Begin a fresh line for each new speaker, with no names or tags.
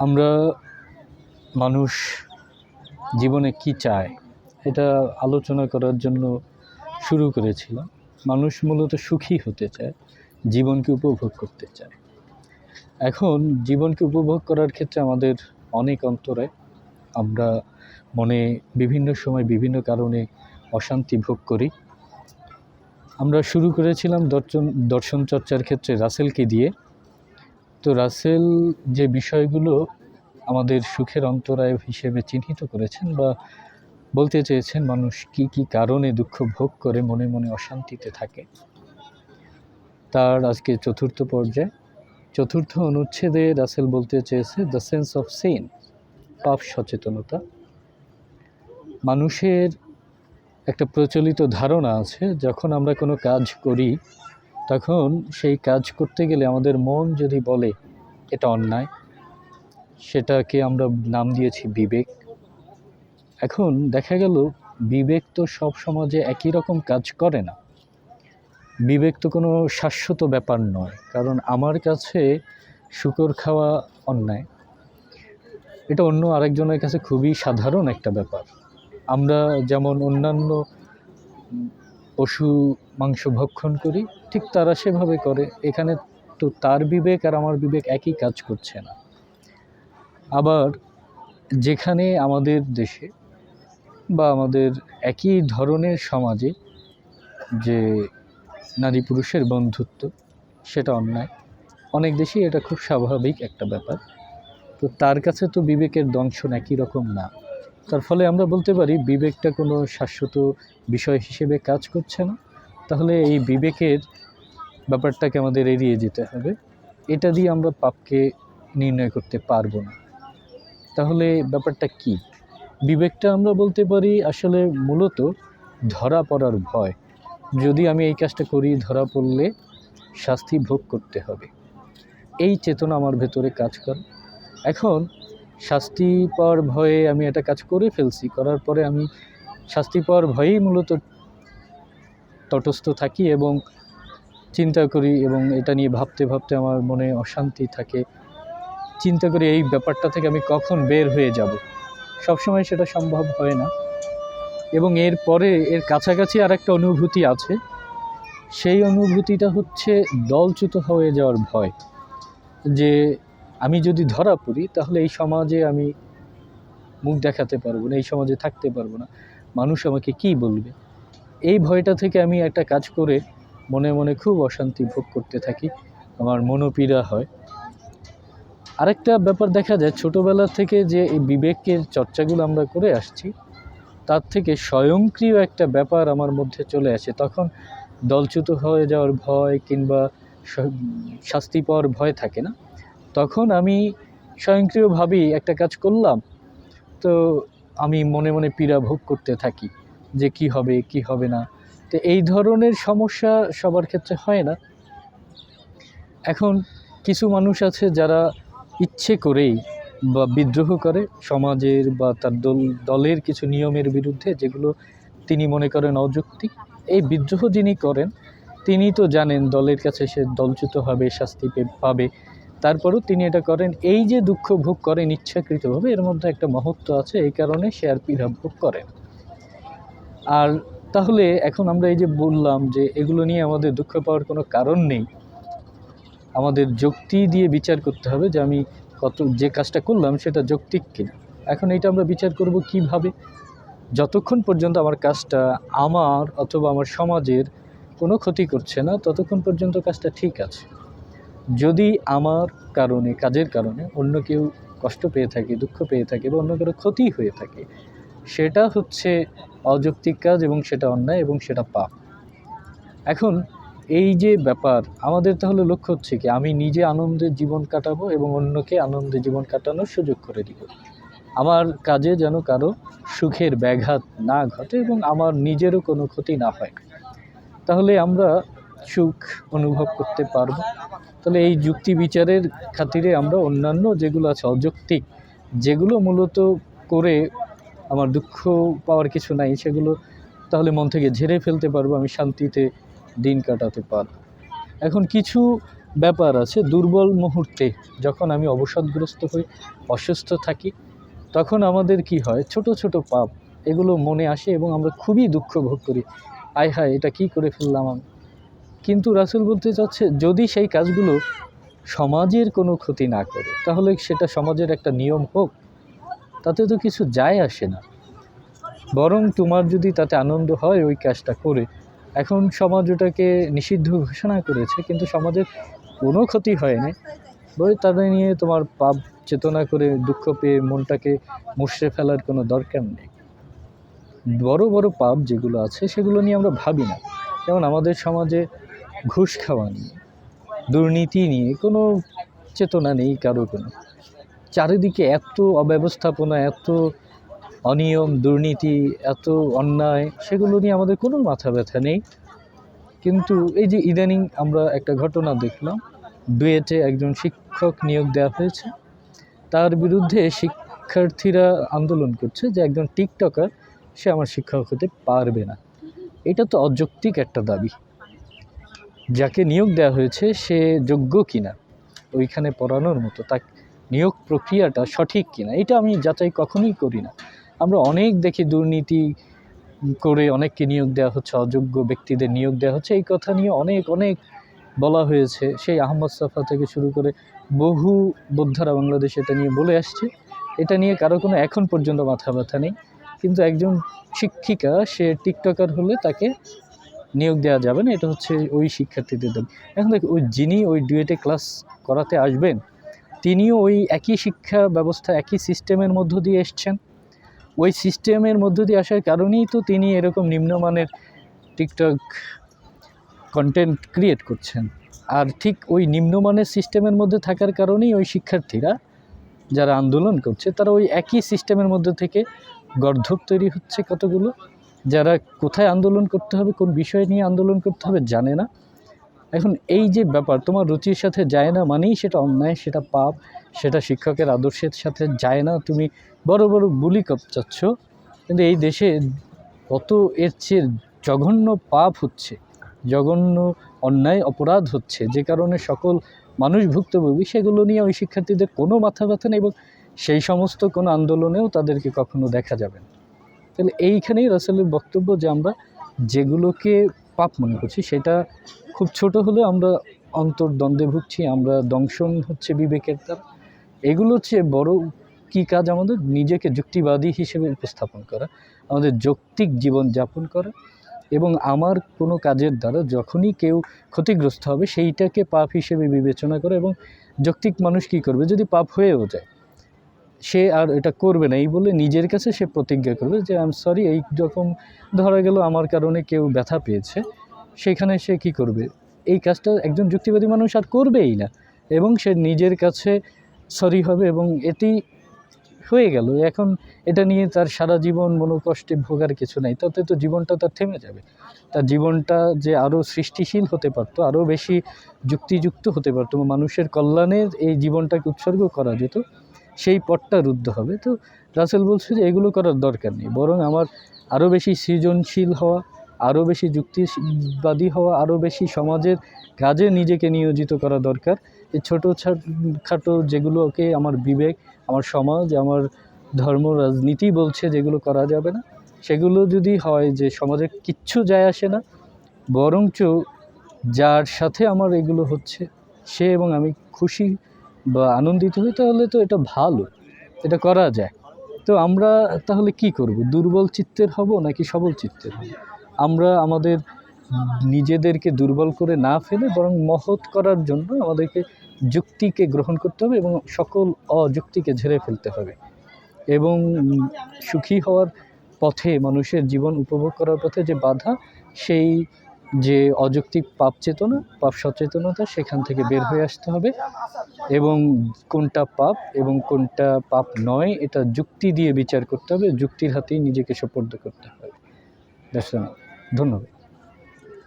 আমরা মানুষ জীবনে কি চায় এটা আলোচনা করার জন্য শুরু করেছিলাম। মানুষ মূলত সুখী হতে চায়, জীবনকে উপভোগ করতে চায়। এখন জীবনকে উপভোগ করার ক্ষেত্রে আমাদের অনেক অন্তরায়, আমরা মনে বিভিন্ন সময় বিভিন্ন কারণে অশান্তি ভোগ করি। আমরা শুরু করেছিলাম দর্শন চর্চার ক্ষেত্রে রাসেলকে দিয়ে। তো রাসেল যে বিষয়গুলো আমাদের সুখের অন্তরায় হিসেবে চিহ্নিত করেছেন বা বলতে চেয়েছেন মানুষ কি কি কারণে দুঃখ ভোগ করে মনে মনে অশান্তিতে থাকে, তার আজকে চতুর্থ পর্যায়, চতুর্থ অনুচ্ছেদে রাসেল বলতে চেয়েছে দ্য সেন্স অফ সিন, পাপ সচেতনতা। মানুষের একটা প্রচলিত ধারণা আছে, যখন আমরা কোনো কাজ করি তখন সেই কাজ করতে গেলে আমাদের মন যদি বলে এটা অন্যায়, সেটাকে আমরা নাম দিয়েছি বিবেক। এখন দেখা গেল বিবেক তো সব সমাজে একই রকম কাজ করে না। বিবেক তো কোনো শাশ্বত ব্যাপার নয়, কারণ আমার কাছে শূকর খাওয়া অন্যায়, এটা অন্য আরেকজনের কাছে খুবই সাধারণ একটা ব্যাপার। আমরা যেমন অন্যান্য পশু মাংস ভক্ষণ করি, ঠিক তারা সেভাবে করে। এখানে তো তার বিবেক আর আমার বিবেক একই কাজ করছে না। আবার যেখানে আমাদের দেশে বা আমাদের একই ধরনের সমাজে যে নারী পুরুষের বন্ধুত্ব, সেটা অন্যায়। অনেক দেশেই এটা খুব স্বাভাবিক একটা ব্যাপার। তো তার কাছে তো বিবেকের দংশন একই রকম না। তার ফলে আমরা বলতে পারি বিবেকটা কোনো শাশ্বত বিষয় হিসেবে কাজ করছে না। তাহলে এই বিবেকের ব্যাপারটাকে আমাদের এড়িয়ে যেতে হবে। এটা দিয়ে আমরা পাপকে নির্ণয় করতে পারবো না। তাহলে ব্যাপারটা কি? বিবেকটা আমরা বলতে পারি আসলে মূলত ধরা পড়ার ভয়। যদি আমি এই কাজটা করি, ধরা পড়লে শাস্তি ভোগ করতে হবে, এই চেতনা আমার ভেতরে কাজ করে। এখন শাস্তি পাওয়ার ভয়ে আমি একটা কাজ করে ফেলছি, করার পরে আমি শাস্তি পাওয়ার ভয়েই মূলত তটস্থ থাকি এবং চিন্তা করি, এবং এটা নিয়ে ভাবতে ভাবতে আমার মনে অশান্তি থাকে। চিন্তা করি এই ব্যাপারটা থেকে আমি কখন বের হয়ে যাব। সবসময় সেটা সম্ভব হয় না। এবং এরপরে এর কাছাকাছি আর একটা অনুভূতি আছে, সেই অনুভূতিটা হচ্ছে দলচ্যুত হয়ে যাওয়ার ভয়। যে আমি যদি ধরা পড়ি তাহলে এই সমাজে আমি মুখ দেখাতে পারবো না, এই সমাজে থাকতে পারবো না, মানুষ আমাকে কি বলবে। এই ভয়টা থেকে আমি একটা কাজ করে মনে মনে খুব অশান্তি ভোগ করতে থাকি, আমার মনোপীড়া হয়। আরেকটা ব্যাপার দেখা যায়, ছোটোবেলা থেকে যে এই বিবেকের চর্চাগুলো আমরা করে আসছি, তার থেকে স্বয়ংক্রিয় একটা ব্যাপার আমার মধ্যে চলে আসে। তখন দলচ্যুত হয়ে যাওয়ার ভয় কিংবা শাস্তি পাওয়ার ভয় থাকে না। তখন আমি স্বয়ংক্রিয়ভাবেই একটা কাজ করলাম, তো আমি মনে মনে পীড়া ভোগ করতে থাকি যে কি হবে কি হবে না। তো এই ধরনের সমস্যা সবার ক্ষেত্রে হয় না। এখন কিছু মানুষ আছে যারা ইচ্ছে করেই বা বিদ্রোহ করে সমাজের বা তার দলের কিছু নিয়মের বিরুদ্ধে, যেগুলো তিনি মনে করেন অযৌক্তিক। এই বিদ্রোহ যিনি করেন তিনি তো জানেন দলের কাছে সে দলচ্যুত হবে, শাস্তি পাবে, তারপরেও তিনি এটা করেন। এই যে দুঃখ ভোগ করেন ইচ্ছাকৃতভাবে, এর মধ্যে একটা মহত্ব আছে, এই কারণে সে আর পীড়া ভোগ করেন। আর তাহলে এখন আমরা এই যে বললাম যে এগুলো নিয়ে আমাদের দুঃখ পাওয়ার কোনো কারণ নেই, আমাদের যুক্তি দিয়ে বিচার করতে হবে যে আমি যে কাজটা করলাম সেটা যৌক্তিক কিনা। এখন এটা আমরা বিচার করব কিভাবে? যতক্ষণ পর্যন্ত আমার কাজটা আমার অথবা আমার সমাজের কোনো ক্ষতি করছে না, ততক্ষণ পর্যন্ত কাজটা ঠিক আছে। যদি আমার কারণে, কাজের কারণে অন্য কেউ কষ্ট পেয়ে থাকে, দুঃখ পেয়ে থাকে বা অন্য কারো ক্ষতি হয়ে থাকে, সেটা হচ্ছে অযৌক্তিক কাজ এবং সেটা অন্যায় এবং সেটা পাপ। এখন এই যে ব্যাপার, আমাদের তাহলে লক্ষ্য হচ্ছে কি, আমি নিজে আনন্দে জীবন কাটাবো এবং অন্যকে আনন্দে জীবন কাটানোর সুযোগ করে দিব। আমার কাজে যেন কারো সুখের ব্যাঘাত না ঘটে এবং আমার নিজেরও কোনো ক্ষতি না হয়, তাহলে আমরা সুখ অনুভব করতে পারবো। তাহলে এই যুক্তি বিচারের খাতিরে আমরা অন্যান্য যেগুলো আছে অযৌক্তিক, যেগুলো মূলত করে আমার দুঃখ পাওয়ার কিছু নাই, সেগুলো তাহলে মন থেকে ঝেড়ে ফেলতে পারবো, আমি শান্তিতে দিন কাটাতে পারবো। এখন কিছু ব্যাপার আছে। দুর্বল মুহূর্তে যখন আমি অবসাদগ্রস্ত হই, অসুস্থ থাকি, তখন আমাদের কি হয়, ছোট ছোট পাপ এগুলো মনে আসে এবং আমরা খুবই দুঃখ ভোগ করি, আয় হায় এটা কি করে ফেললাম আমি। কিন্তু রাসূল বলতে চাচ্ছে যদি সেই কাজগুলো সমাজের কোনো ক্ষতি না করে, তাহলে সেটা সমাজের একটা নিয়ম হোক, তাতে তো কিছু যায় আসে না। বরং তোমার যদি তাতে আনন্দ হয় ওই কাজটা করে, এখন সমাজ ওটাকে নিষিদ্ধ ঘোষণা করেছে কিন্তু সমাজের কোনো ক্ষতি হয় না, বলে তাদের নিয়ে তোমার পাপ চেতনা করে দুঃখ পেয়ে মনটাকে মুষড়ে ফেলার কোনো দরকার নেই। বড় বড় পাপ যেগুলো আছে সেগুলো নিয়ে আমরা ভাবি না। যেমন আমাদের সমাজে ঘুষ খাওয়া নিয়ে, দুর্নীতি নিয়ে কোনো চেতনা নেই কারো কোনো। চারিদিকে এত অব্যবস্থাপনা, এত অনিয়ম, দুর্নীতি, এত অন্যায়, সেগুলো নিয়ে আমাদের কোনো মাথা ব্যথা নেই। কিন্তু এই যে ইদানিং আমরা একটা ঘটনা দেখলাম, ডুয়েটে একজন শিক্ষক নিয়োগ দেওয়া হয়েছে, তার বিরুদ্ধে শিক্ষার্থীরা আন্দোলন করছে যে একজন টিকটকার সে আমার শিক্ষক হতে পারবে না। এটা তো অযৌক্তিক একটা দাবি। যাকে নিয়োগ দেওয়া হয়েছে সে যোগ্য কিনা ওইখানে পড়ানোর মতো, তার নিয়োগ প্রক্রিয়াটা সঠিক কিনা, এটা আমি যাচাই কখনোই করি না। আমরা অনেক দেখি দুর্নীতি করে অনেককে নিয়োগ দেওয়া হচ্ছে, অযোগ্য ব্যক্তিদের নিয়োগ দেওয়া হচ্ছে। এই কথা নিয়ে অনেক অনেক বলা হয়েছে, সেই আহমদ সাফা থেকে শুরু করে বহু বোদ্ধারা বাংলাদেশে এটা নিয়ে বলে আসছে। এটা নিয়ে কারো কোনো এখন পর্যন্ত মাথা ব্যথা নেই। কিন্তু একজন শিক্ষিকা সে টিকটকার হলে তাকে নিয়োগ দেওয়া যাবে না, এটা হচ্ছে ওই শিক্ষার্থীদের দাবি। এখন দেখ, ওই যিনি ওই ডুয়েটে ক্লাস করাতে আসবেন তিনিও ওই একই শিক্ষা ব্যবস্থা, একই সিস্টেমের মধ্য দিয়ে এসছেন। ওই সিস্টেমের মধ্য দিয়ে আসার কারণেই তো তিনি এরকম নিম্নমানের টিকটক কন্টেন্ট ক্রিয়েট করছেন। আর ঠিক ওই নিম্নমানের সিস্টেমের মধ্যে থাকার কারণেই ওই শিক্ষার্থীরা যারা আন্দোলন করছে তারা ওই একই সিস্টেমের মধ্যে থেকে গর্ধব তৈরি হচ্ছে কতগুলো, যারা কোথায় আন্দোলন করতে হবে, কোন বিষয় নিয়ে আন্দোলন করতে হবে জানে না। এখন এই যে ব্যাপার তোমার রুচির সাথে যায় না মানেই সেটা অন্যায়, সেটা পাপ, সেটা শিক্ষকের আদর্শের সাথে যায় না, তুমি বড় বড় বুলি চাচ্ছ। কিন্তু এই দেশে কত এর চেয়ে জঘন্য পাপ হচ্ছে, জঘন্য অন্যায় অপরাধ হচ্ছে, যে কারণে সকল মানুষ ভুক্তভোগী, সেগুলো নিয়ে ওই শিক্ষার্থীদের কোনো মাথা ব্যথা নেই এবং সেই সমস্ত কোনো আন্দোলনেও তাদেরকে কখনো দেখা যাবে না। তাহলে এইখানেই রাসূলের বক্তব্য যে আমরা যেগুলোকে পাপ মনে করছি সেটা খুব ছোট হলেও আমরা অন্তর্দ্বন্দ্বে ভুগছি, আমরা দংশন হচ্ছে বিবেকের দ্বারা। এগুলো হচ্ছে বড় কী কাজ, আমাদের নিজেকে যুক্তিবাদী হিসেবে উপস্থাপন করা, আমাদের যৌক্তিক জীবন যাপন করা, এবং আমার কোনো কাজের দ্বারা যখনই কেউ ক্ষতিগ্রস্ত হবে সেইটাকে পাপ হিসেবে বিবেচনা করে। এবং যৌক্তিক মানুষ কী করবে, যদি পাপ হয়েও যায় সে আর এটা করবে না, এই বলে নিজের কাছে সে প্রতিজ্ঞা করবে যে আই এম সরি, এই রকম ধরা গেল আমার কারণে কেউ ব্যথা পেয়েছে, সেখানে সে কি করবে, এই কাজটা একজন যুক্তিবাদী মানুষ আর করবেই না, এবং সে নিজের কাছে সরি হবে এবং এটি হয়ে গেল। এখন এটা নিয়ে তার সারা জীবন মনোকষ্টে ভোগার কিছু নাই, তাতে তো জীবনটা তার থেমে যাবে। তার জীবনটা যে আরও সৃষ্টিশীল হতে পারতো, আরও বেশি যুক্তিযুক্ত হতে পারতো, মানুষের কল্যাণের এই জীবনটাকে উৎসর্গ করা যেত, সেই পথটা রুদ্ধ হবে। তো রাসূল বলছে যে এগুলো করার দরকার নেই, বরং আমার আরও বেশি সৃজনশীল হওয়া, আরও বেশি যুক্তিবাদী হওয়া, আরও বেশি সমাজের কাজে নিজেকে নিয়োজিত করা দরকার। এই খাটো যেগুলোকে আমার বিবেক, আমার সমাজ, আমার ধর্ম, রাজনীতি বলছে যেগুলো করা যাবে না, সেগুলো যদি হয় যে সমাজে কিচ্ছু যায় আসে না, বরঞ্চ যার সাথে আমার এগুলো হচ্ছে সে এবং আমি খুশি বা আনন্দিত হই, তাহলে তো এটা ভালো, এটা করা যায়। তো আমরা তাহলে কি করব, দুর্বল চিত্তের হব নাকি সবল চিত্তের হব? আমরা আমাদের নিজেদেরকে দুর্বল করে না ফেলে বরং মহৎ করার জন্য আমাদেরকে যুক্তিকে গ্রহণ করতে হবে এবং সকল অযুক্তিকে ঝেড়ে ফেলতে হবে। এবং সুখী হওয়ার পথে, মানুষের জীবন উপভোগ করার পথে যে বাধা, সেই যে অযৌক্তিক পাপ চেতনা, পাপ সচেতনতা, সেখান থেকে বের হয়ে আসতে হবে এবং কোনটা পাপ এবং কোনটা পাপ নয় এটা যুক্তি দিয়ে বিচার করতে হবে, যুক্তির হাতেই নিজেকে সোপর্দ করতে হবে। ধন্যবাদ।